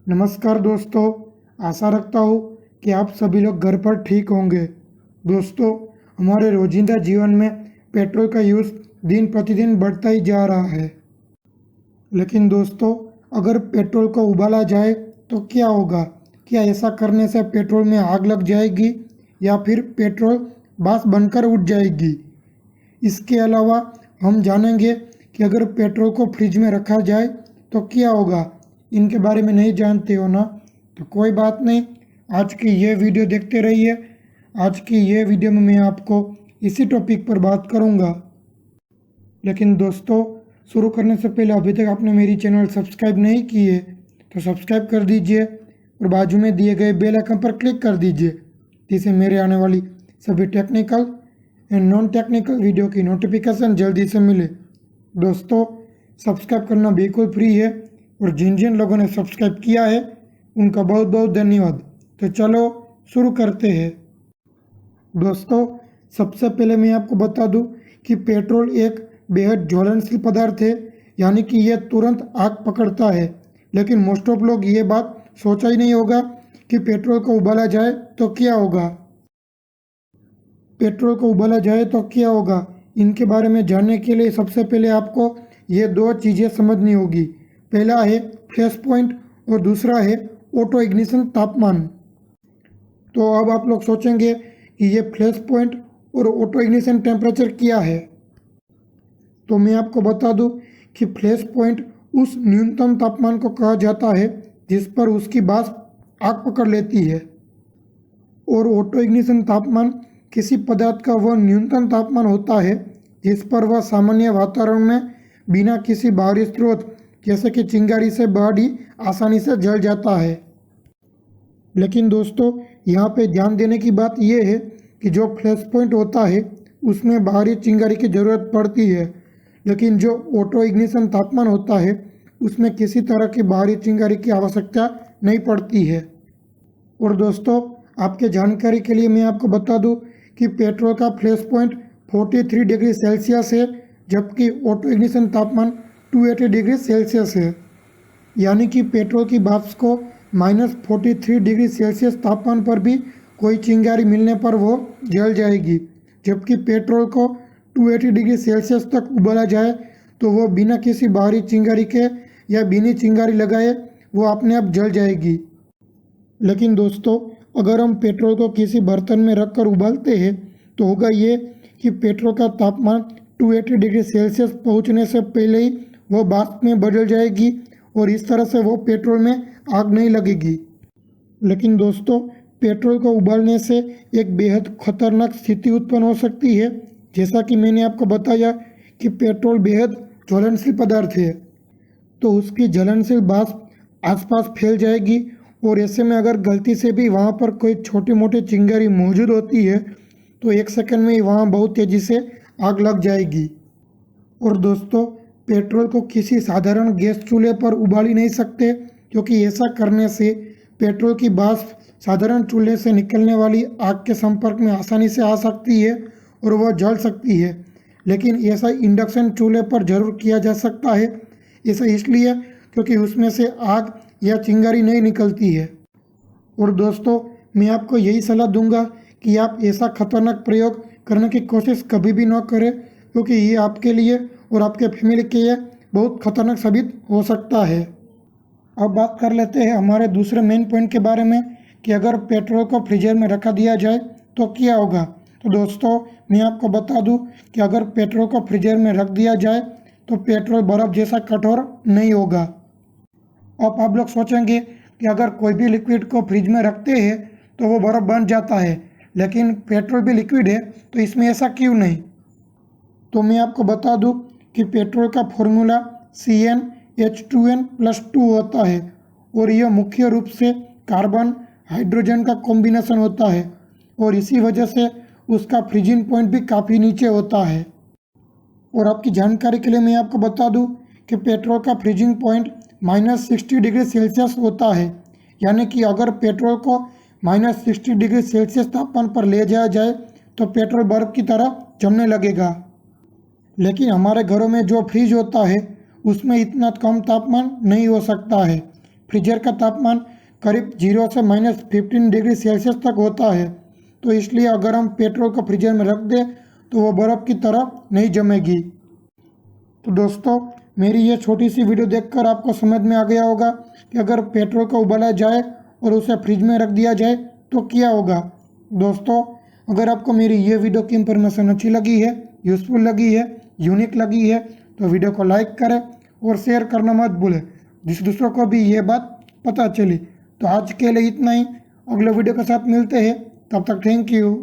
नमस्कार दोस्तों, आशा रखता हूँ कि आप सभी लोग घर पर ठीक होंगे। दोस्तों, हमारे रोजिंदा जीवन में पेट्रोल का यूज़ दिन प्रतिदिन बढ़ता ही जा रहा है। लेकिन दोस्तों, अगर पेट्रोल को उबाला जाए तो क्या होगा? क्या ऐसा करने से पेट्रोल में आग लग जाएगी या फिर पेट्रोल बास बनकर उठ जाएगी? इसके अलावा हम जानेंगे कि अगर पेट्रोल को फ्रिज में रखा जाए तो क्या होगा। इनके बारे में नहीं जानते हो ना, तो कोई बात नहीं, आज की ये वीडियो देखते रहिए। आज की ये वीडियो में मैं आपको इसी टॉपिक पर बात करूँगा। लेकिन दोस्तों, शुरू करने से पहले अभी तक आपने मेरी चैनल सब्सक्राइब नहीं की है तो सब्सक्राइब कर दीजिए और बाजू में दिए गए बेल आइकन पर क्लिक कर दीजिए, जिससे मेरे आने वाली सभी technical and non technical video की नोटिफिकेशन जल्दी से मिले। दोस्तों, सब्सक्राइब करना बिल्कुल फ्री है और जिन जिन लोगों ने सब्सक्राइब किया है उनका बहुत बहुत धन्यवाद। तो चलो शुरू करते हैं। दोस्तों, सबसे पहले मैं आपको बता दूं कि पेट्रोल एक बेहद ज्वलनशील पदार्थ है, यानी कि यह तुरंत आग पकड़ता है। लेकिन मोस्ट ऑफ लोग ये बात सोचा ही नहीं होगा कि पेट्रोल को उबाला जाए तो क्या होगा। पेट्रोल को उबाला जाए तो क्या होगा, इनके बारे में जानने के लिए सबसे पहले आपको ये दो चीज़ें समझनी होगी। पहला है फ्लैश पॉइंट और दूसरा है ऑटो इग्निशन तापमान। तो अब आप लोग सोचेंगे कि ये फ्लैश पॉइंट और ऑटो इग्निशन टेम्परेचर क्या है। तो मैं आपको बता दूं कि फ्लैश पॉइंट उस न्यूनतम तापमान को कहा जाता है जिस पर उसकी वाष्प आग पकड़ लेती है, और ऑटो इग्निशन तापमान किसी पदार्थ का वह न्यूनतम तापमान होता है जिस पर वह सामान्य वातावरण में बिना किसी बाहरी स्रोत जैसे कि चिंगारी से बड़ी आसानी से जल जाता है। लेकिन दोस्तों, यहाँ पे ध्यान देने की बात यह है कि जो फ्लैश पॉइंट होता है उसमें बाहरी चिंगारी की ज़रूरत पड़ती है, लेकिन जो ऑटो इग्निशन तापमान होता है उसमें किसी तरह की बाहरी चिंगारी की आवश्यकता नहीं पड़ती है। और दोस्तों, आपके जानकारी के लिए मैं आपको बता दूं कि पेट्रोल का फ्लैश पॉइंट 43 डिग्री सेल्सियस है, जबकि ऑटो इग्निशन तापमान 280 डिग्री सेल्सियस है। यानी कि पेट्रोल की वाष्प को -43 डिग्री सेल्सियस तापमान पर भी कोई चिंगारी मिलने पर वो जल जाएगी, जबकि पेट्रोल को 280 डिग्री सेल्सियस तक उबाला जाए तो वो बिना किसी बाहरी चिंगारी के या बिना चिंगारी लगाए वो अपने आप जल जाएगी। लेकिन दोस्तों, अगर हम पेट्रोल को किसी बर्तन में रखकर उबालते हैं तो होगा ये कि पेट्रोल का तापमान 280 डिग्री सेल्सियस पहुंचने से पहले ही वो वाष्प में बदल जाएगी और इस तरह से वो पेट्रोल में आग नहीं लगेगी। लेकिन दोस्तों, पेट्रोल को उबालने से एक बेहद खतरनाक स्थिति उत्पन्न हो सकती है। जैसा कि मैंने आपको बताया कि पेट्रोल बेहद ज्वलनशील पदार्थ है, तो उसकी ज्वलनशील वाष्प आसपास फैल जाएगी और ऐसे में अगर गलती से भी वहाँ पर कोई छोटी मोटी चिंगारी मौजूद होती है तो एक सेकंड में ही वहाँ बहुत तेज़ी से आग लग जाएगी। और दोस्तों, पेट्रोल को किसी साधारण गैस चूल्हे पर उबाल ही नहीं सकते, क्योंकि ऐसा करने से पेट्रोल की वाष्प साधारण चूल्हे से निकलने वाली आग के संपर्क में आसानी से आ सकती है और वह जल सकती है। लेकिन ऐसा इंडक्शन चूल्हे पर ज़रूर किया जा सकता है। ऐसा इसलिए क्योंकि उसमें से आग या चिंगारी नहीं निकलती है। और दोस्तों, मैं आपको यही सलाह दूंगा कि आप ऐसा खतरनाक प्रयोग करने की कोशिश कभी भी न करें, क्योंकि ये आपके लिए और आपके फैमिली के लिए बहुत खतरनाक साबित हो सकता है। अब बात कर लेते हैं हमारे दूसरे मेन पॉइंट के बारे में कि अगर पेट्रोल को फ्रीजर में रखा दिया जाए तो क्या होगा। तो दोस्तों, मैं आपको बता दूं कि अगर पेट्रोल को फ्रीजर में रख दिया जाए तो पेट्रोल बर्फ़ जैसा कठोर नहीं होगा। अब आप लोग सोचेंगे कि अगर कोई भी लिक्विड को फ्रिज में रखते हैं तो वो बर्फ़ बन जाता है, लेकिन पेट्रोल भी लिक्विड है तो इसमें ऐसा क्यों नहीं। तो मैं आपको बता दूं कि पेट्रोल का फॉर्मूला CnH2n+2 होता है और यह मुख्य रूप से कार्बन हाइड्रोजन का कॉम्बिनेशन होता है, और इसी वजह से उसका फ्रीजिंग पॉइंट भी काफ़ी नीचे होता है। और आपकी जानकारी के लिए मैं आपको बता दूं कि पेट्रोल का फ्रीजिंग पॉइंट -60 डिग्री सेल्सियस होता है। यानी कि अगर पेट्रोल को -60 डिग्री सेल्सियस तापमान पर ले जाया जाए तो पेट्रोल बर्फ़ की तरह जमने लगेगा। लेकिन हमारे घरों में जो फ्रिज होता है उसमें इतना कम तापमान नहीं हो सकता है, फ्रीजर का तापमान करीब 0 से -15 डिग्री सेल्सियस तक होता है। तो इसलिए अगर हम पेट्रोल को फ्रीजर में रख दें तो वो बर्फ़ की तरह नहीं जमेगी। तो दोस्तों, मेरी ये छोटी सी वीडियो देखकर आपको समझ में आ गया होगा कि अगर पेट्रोल को उबाला जाए और उसे फ्रिज में रख दिया जाए तो क्या होगा। दोस्तों, अगर आपको मेरी ये वीडियो की इन्फॉर्मेशन अच्छी लगी है, यूज़फुल लगी है, यूनिक लगी है तो वीडियो को लाइक करें और शेयर करना मत भूलें, जिस दूसरों को भी ये बात पता चली। तो आज के लिए इतना ही, अगले वीडियो के साथ मिलते हैं, तब तक थैंक यू।